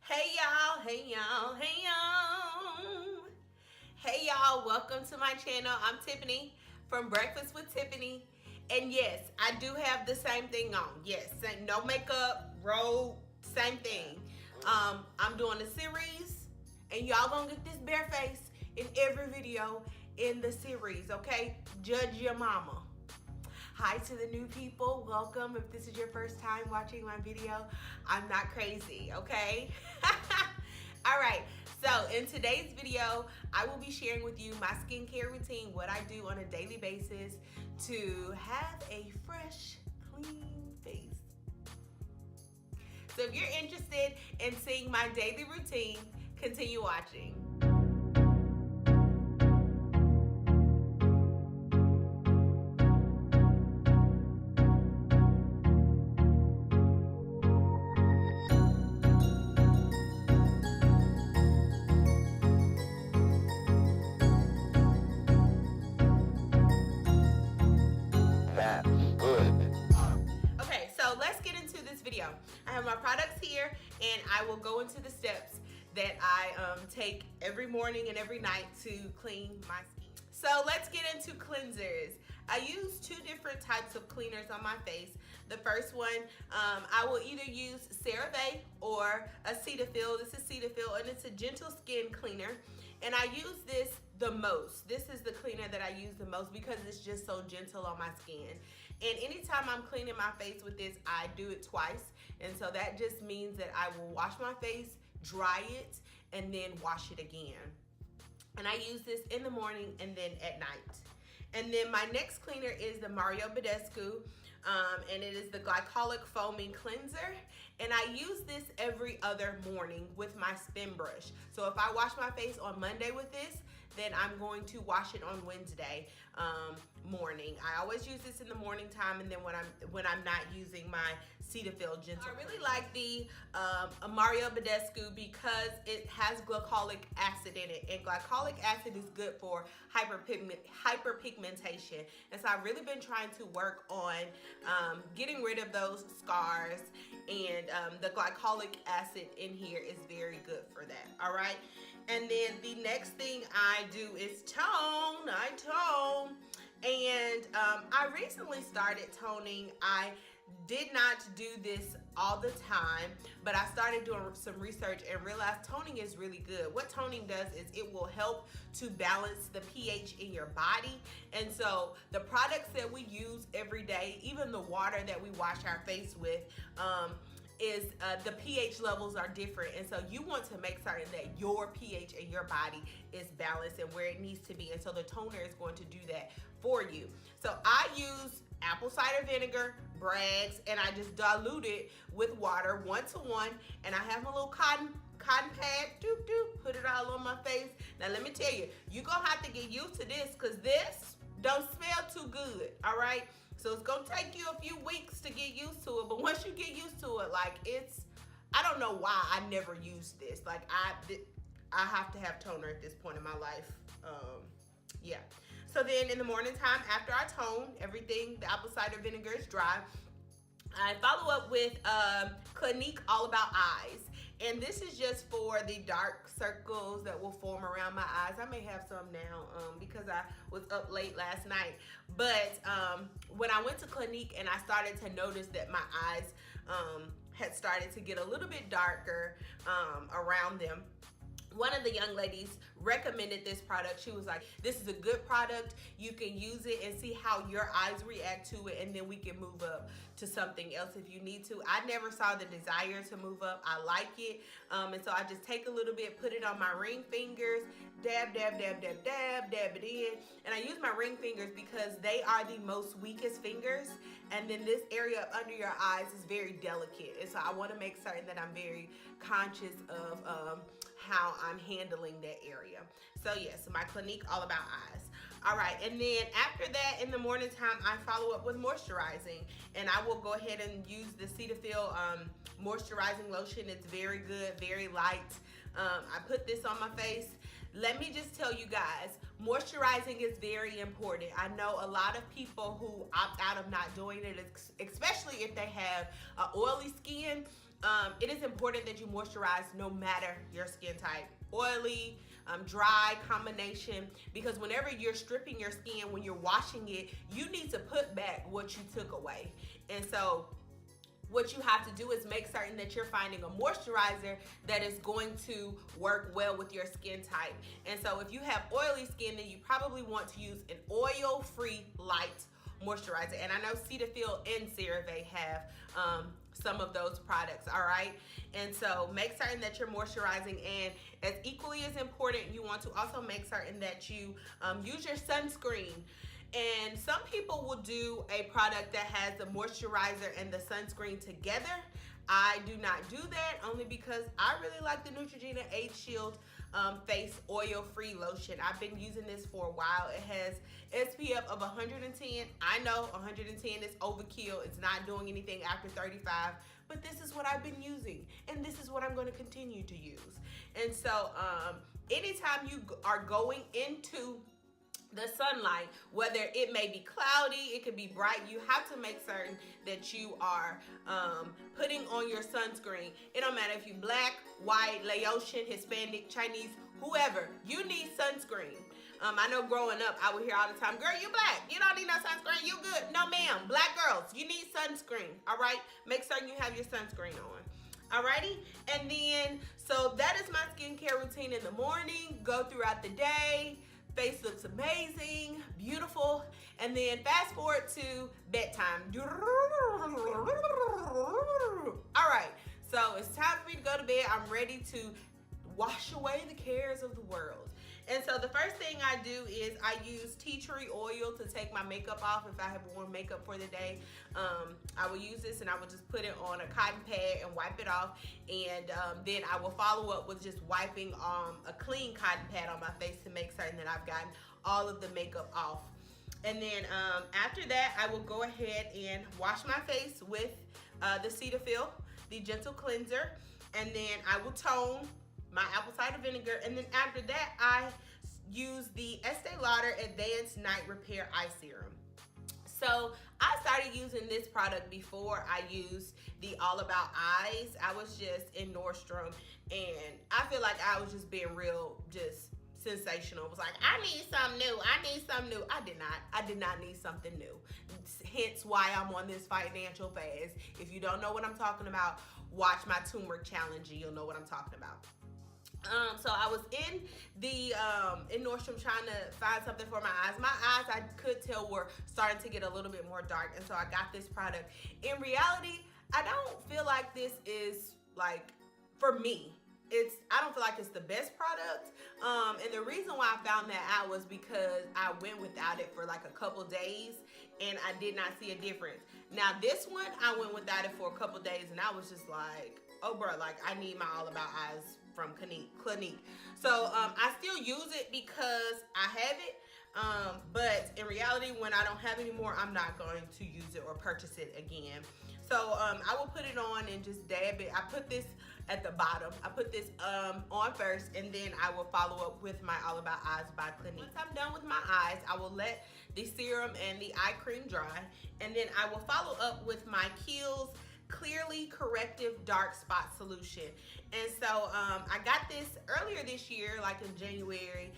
Hey y'all, hey y'all, hey y'all. Hey y'all, welcome to my channel. I'm Tiffany from Breakfast with Tiffany. And yes, I do have the same thing on. Yes, no makeup, robe, same thing. I'm doing a series and y'all gonna get this bare face in every video in the series, okay? Judge your mama. Hi to the new people, welcome. If this is your first time watching my video, I'm not crazy, okay? All right, so in today's video, I will be sharing with you my skincare routine, what I do on a daily basis to have a fresh, clean face. So if you're interested in seeing my daily routine, continue watching. Okay, so let's get into this video. I have my products here and I will go into the steps that I take every morning and every night to clean my skin. So let's get into cleansers. I use two different types of cleaners on my face. The first one, I will either use CeraVe or a Cetaphil. This is Cetaphil and it's a gentle skin cleaner. And I use this the most. This is the cleaner that I use the most because it's just so gentle on my skin. And anytime I'm cleaning my face with this, I do it twice. And so that just means that I will wash my face, dry it, and then wash it again. And I use this in the morning and then at night. And then my next cleaner is the Mario Badescu, and it is the glycolic foaming cleanser. And I use this every other morning with my spin brush. So if I wash my face on Monday with this, then I'm going to wash it on Wednesday morning. I always use this in the morning time, and then when I'm not using my Cetaphil gentle. I really like the Mario Badescu because it has glycolic acid in it, and glycolic acid is good for hyperpigmentation. And so I've really been trying to work on getting rid of those scars, and the glycolic acid in here is very good for that. All right, and then the next thing I do is tone. I tone, and I recently started toning. I did not do this all the time, but I started doing some research and realized toning is really good. What toning does is it will help to balance the pH in your body. And so the products that we use every day, even the water that we wash our face with, is the pH levels are different, and so you want to make certain that your pH in your body is balanced and where it needs to be, and so the toner is going to do that for you. So I use apple cider vinegar, Bragg's, and I just dilute it with water 1-to-1, and I have my little cotton pad, doop doop, put it all on my face. Now let me tell you, you're gonna have to get used to this because this don't smell too good, all right? So it's gonna take you a few weeks to get used to it, but once you get used to it, like I don't know why I never used this. Like I have to have toner at this point in my life. Yeah. So then in the morning time, after I tone everything, the apple cider vinegar is dry, I follow up with Clinique All About Eyes. And this is just for the dark circles that will form around my eyes. I may have some now because I was up late last night. But when I went to Clinique and I started to notice that my eyes had started to get a little bit darker around them, one of the young ladies recommended this product. She was like, this is a good product. You can use it and see how your eyes react to it, and then we can move up to something else if you need to. I never saw the desire to move up. I like it. And so I just take a little bit, put it on my ring fingers, dab, dab, dab, dab, dab, dab it in. And I use my ring fingers because they are the most weakest fingers. And then this area under your eyes is very delicate. And so I want to make certain that I'm very conscious of how I'm handling that area. So yes, so my Clinique All About Eyes. All right, and then after that, in the morning time, I follow up with moisturizing, and I will go ahead and use the Cetaphil moisturizing lotion. It's very good, very light. I put this on my face. Let me just tell you guys, moisturizing is very important. I know a lot of people who opt out of not doing it, especially if they have oily skin. it is important that you moisturize no matter your skin type. Oily, dry combination, because whenever you're stripping your skin, when you're washing it, you need to put back what you took away. And so what you have to do is make certain that you're finding a moisturizer that is going to work well with your skin type. And so if you have oily skin, then you probably want to use an oil-free light moisturizer. And I know Cetaphil and CeraVe have some of those products, all right? And so make certain that you're moisturizing, and as equally as important, you want to also make certain that you use your sunscreen. And some people will do a product that has the moisturizer and the sunscreen together. I do not do that, only because I really like the Neutrogena Age Shield face oil-free lotion. I've been using this for a while. It has SPF of 110. I know 110 is overkill. It's not doing anything after 35, but this is what I've been using, and this is what I'm going to continue to use. And so anytime you are going into the sunlight, whether it may be cloudy, it could be bright, you have to make certain that you are putting on your sunscreen. It don't matter if you black, white, Laotian, Hispanic, Chinese, whoever, you need sunscreen. I know growing up, I would hear all the time, girl, you black, you don't need no sunscreen, you good. No ma'am, black girls, you need sunscreen, all right? Make certain you have your sunscreen on. Alrighty, and then, so that is my skincare routine in the morning. Go throughout the day. Face looks amazing, beautiful, and then fast forward to bedtime. All right, so it's time for me to go to bed. I'm ready to wash away the cares of the world. And so the first thing I do is I use tea tree oil to take my makeup off. If I have worn makeup for the day, I will use this, and I will just put it on a cotton pad and wipe it off. And then I will follow up with just wiping a clean cotton pad on my face to make certain that I've gotten all of the makeup off. And then after that, I will go ahead and wash my face with the Cetaphil, the Gentle Cleanser. And then I will tone my apple cider vinegar, and then after that I use the Estee Lauder Advanced Night Repair Eye Serum. So I started using this product before I used the All About Eyes. I was just in Nordstrom, and I feel like I was just being real, just sensational. It was like, I need something new, I need something new. I did not need something new. Hence why I'm on this financial fast. If you don't know what I'm talking about, watch my turmeric challenge and you'll know what I'm talking about. So I was in Nordstrom trying to find something for my eyes. My eyes, I could tell, were starting to get a little bit more dark, and so I got this product. In reality, I don't feel like this is, like, for me. I don't feel like it's the best product. And the reason why I found that out was because I went without it for like a couple days and I did not see a difference. Now this one, I went without it for a couple days and I was just like, oh bro, like I need my All About Eyes from Clinique. So I still use it because I have it. But in reality, when I don't have any more, I'm not going to use it or purchase it again. So I will put it on and just dab it. I put this at the bottom. I put this on first, and then I will follow up with my All About Eyes by Clinique. Once I'm done with my eyes, I will let the serum and the eye cream dry, and then I will follow up with my Kiehl's Clearly Corrective Dark Spot Solution. And so I got this earlier this year, like in January,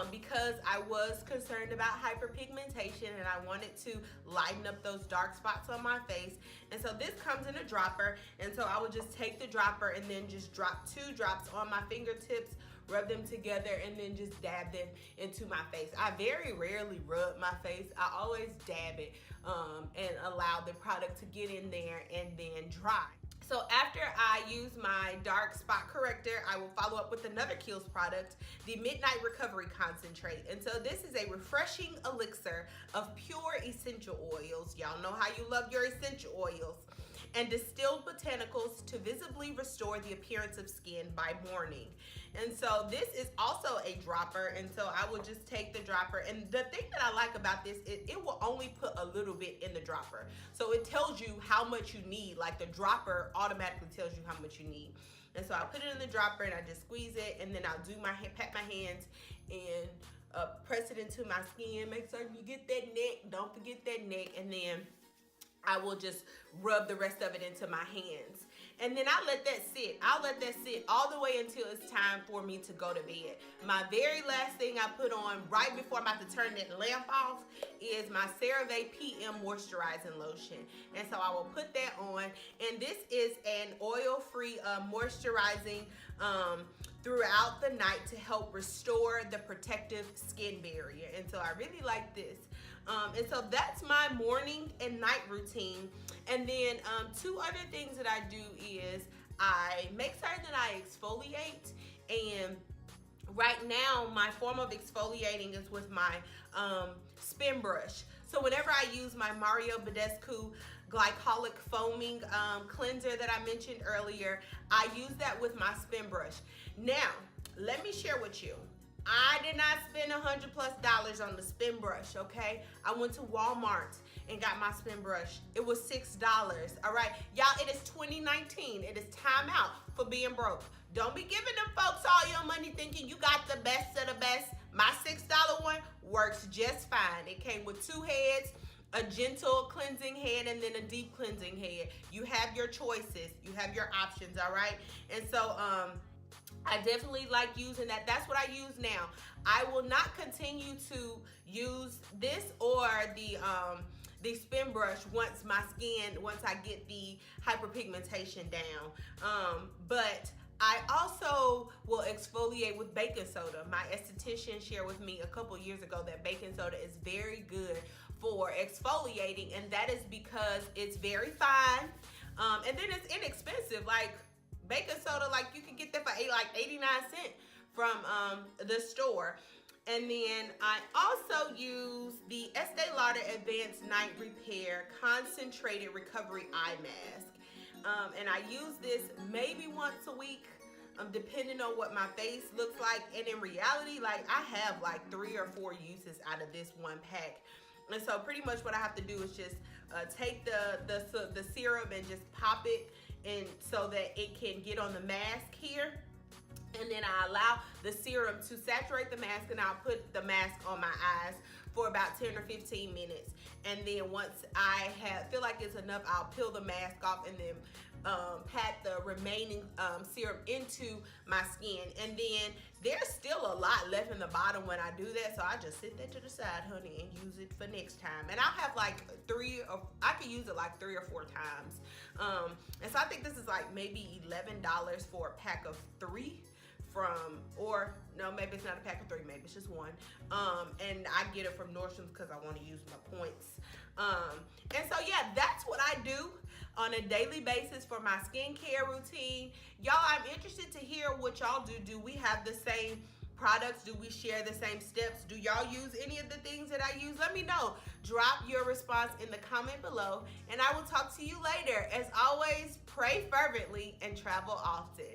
because I was concerned about hyperpigmentation and I wanted to lighten up those dark spots on my face. And so this comes in a dropper, and so I would just take the dropper and then just drop 2 drops on my fingertips, rub them together, and then just dab them into my face. I very rarely rub my face. I always dab it and allow the product to get in there and then dry. So after I use my dark spot corrector, I will follow up with another Kiehl's product, the Midnight Recovery Concentrate. And so this is a refreshing elixir of pure essential oils. Y'all know how you love your essential oils. And distilled botanicals to visibly restore the appearance of skin by morning. And so this is also a dropper, and so I will just take the dropper. And the thing that I like about this is it will only put a little bit in the dropper. So it tells you how much you need. Like the dropper automatically tells you how much you need. And so I put it in the dropper and I just squeeze it, and then I'll do pat my hands and press it into my skin. Make sure you get that neck. Don't forget that neck. And then I will just rub the rest of it into my hands. and then I let that sit. I'll let that sit all the way until it's time for me to go to bed. My very last thing I put on right before I'm about to turn that lamp off is my CeraVe PM Moisturizing Lotion. And so I will put that on. And this is an oil-free moisturizing throughout the night to help restore the protective skin barrier. And so I really like this. And so that's my morning and night routine. And then two other things that I do is I make certain that I exfoliate. And right now my form of exfoliating is with my spin brush. So whenever I use my Mario Badescu glycolic foaming cleanser that I mentioned earlier, I use that with my spin brush. Now, let me share with you. I did not spend $100+ on the spin brush, okay? I went to Walmart and got my spin brush. It was $6, all right? Y'all, it is 2019. It is time out for being broke. Don't be giving them folks all your money thinking you got the best of the best. My $6 one works just fine. It came with 2 heads, a gentle cleansing head, and then a deep cleansing head. You have your choices. You have your options, all right? And so, I definitely like using that. That's what I use now. I will not continue to use this or the spin brush once I get the hyperpigmentation down. But I also will exfoliate with baking soda. My esthetician shared with me a couple years ago that baking soda is very good for exfoliating, and that is because it's very fine, and then it's inexpensive. Like, baking soda, like, you can get that for 89 cents from the store. And then I also use the Estee Lauder Advanced Night Repair Concentrated Recovery Eye Mask. And I use this maybe once a week, depending on what my face looks like. And in reality, like, I have like 3 or 4 uses out of this one pack. And so pretty much what I have to do is just take the serum and just pop it, and so that it can get on the mask here. And then I allow the serum to saturate the mask, and I'll put the mask on my eyes for about 10 or 15 minutes. And then once I feel like it's enough, I'll peel the mask off and then pat the remaining serum into my skin. And then there's still a lot left in the bottom when I do that, so I just sit that to the side, honey, and use it for next time. And I'll have like I can use it like 3 or 4 times. And so I think this is like maybe $11 for a pack of 3 or no, maybe it's not a pack of 3, maybe it's just 1. And I get it from Nordstrom's because I want to use my points. And so yeah, that's what I do on a daily basis for my skincare routine. Y'all, I'm interested to hear what y'all do. Do we have the same products? Do we share the same steps? Do y'all use any of the things that I use? Let me know. Drop your response in the comment below, and I will talk to you later. As always, pray fervently and travel often.